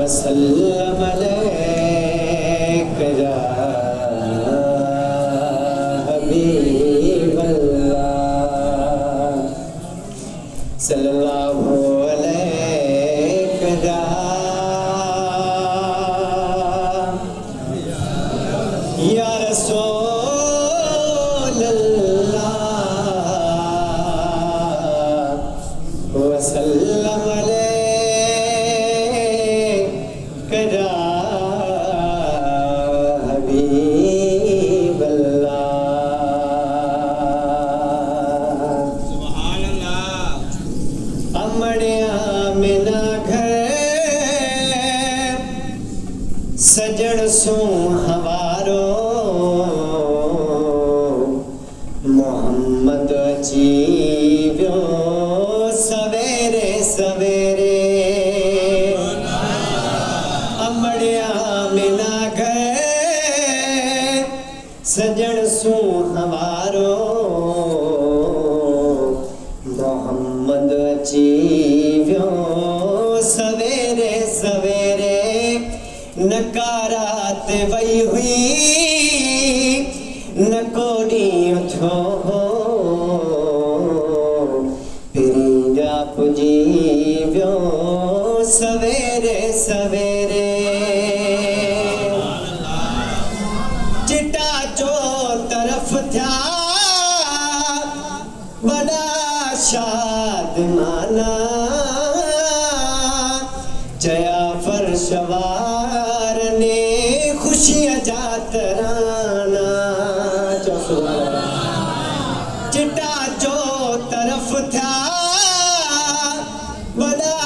वसल्लम अलैका या हबीबल्लाह सल्लल्लाहु अलैका या रसूलल्लाह वसल्लम अलैका या हबीबल्लाह। सुभान अल्लाह। अमड़िया मिना घर सजण सू हवारो मोहम्मद जीव्यो सवेरे सवेरे। अमड़िया मिना घर सजण सू हवारो मोहम्मद जीव्यो सवेरे सवेरे। नकारात वही हुई न कोडी उठो पिरिंजा पुजीव्यो सवेरे सवेरे। चिटा चो तरफ था बड़ा शाद माना जया फरशवार ने खुशियां जातराना। चिटा जो तरफ था बड़ा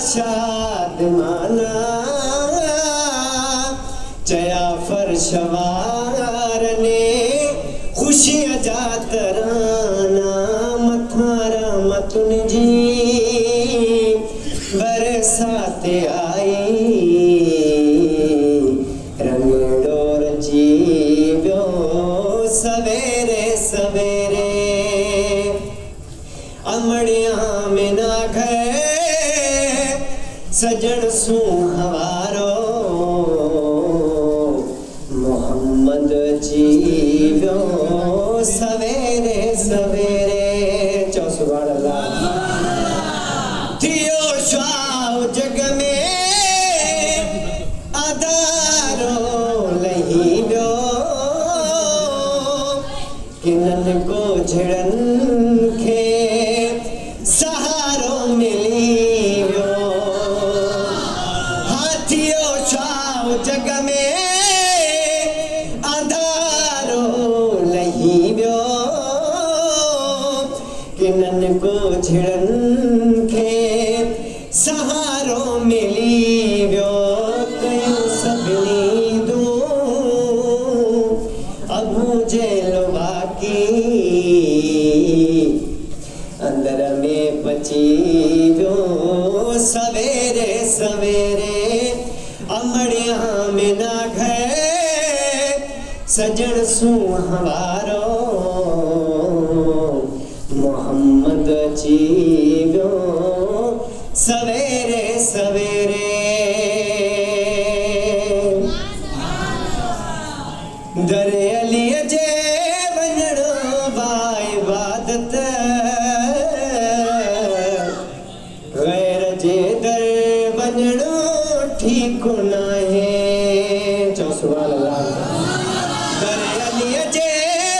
शाद माना जया फरशवार ने खुशियां जातराना। मथारा मतुन जी बरसाते आई रंगडोर जीव्यो सवेरे सवेरे। अमड़िया मिना घर सजण सू हवारो मोहम्मद जीव्यो सवेरे सवेरे। चौ सुभान अल्लाह। थियो श्वाव जग में आधारो लही व्यो किनन को झड़न खे सहारो मिली व्यो। हाथियो श्वाव जग में आधारो लही व्यो किनन को झड़न खे सहारो मिली व्यो। कयो सभिनी दूं अबू जेलो बाकी अंदर में पची व्यो सवेरे सवेरे। अमड़िया मिना घर सजण सू हवारो मोहम्मद जीव्यो सवेरे सवेरे। दरे अली जे वञणो बा इबादत गैर जे दर वञणो ठीक नाहे। चौ सुभान अल्लाह। दरे अली जे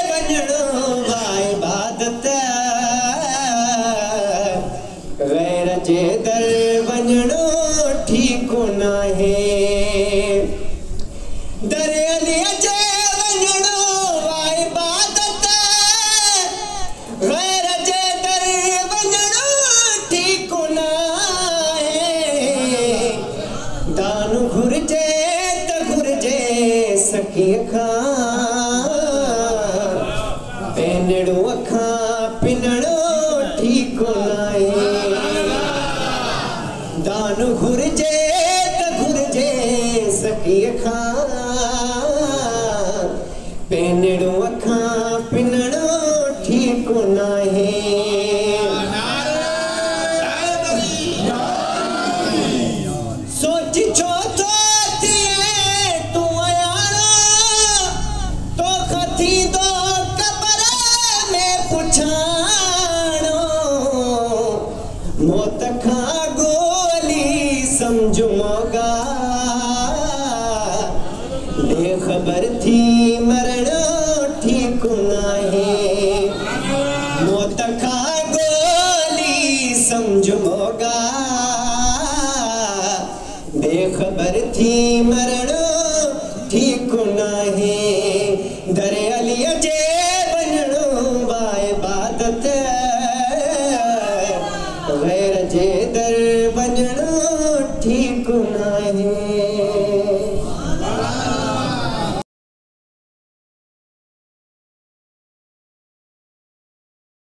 वञणो बा इबादत गैर जे दर वञणो ठीक नाहे। दरे अली जे वञणो बा इबादत गैर जे दर वञणो ठीक नाहे। दान घुर्जे त घुर्जे सखीअ खां पेनड़ो अखां पिनड़ो ठीक नाहे। दान घुर्जे त घुर्जे सखीअ खां पेनड़ो अखां पिनड़ो ठीक नाहे। सोच छो मोगा बेखबर थी मरण ठीक नाहे मौत का गोली समझ मोगा बेखबर थी मरण ठीक नाहे दर अलीअ जे वञणो बा इबादत गैर जे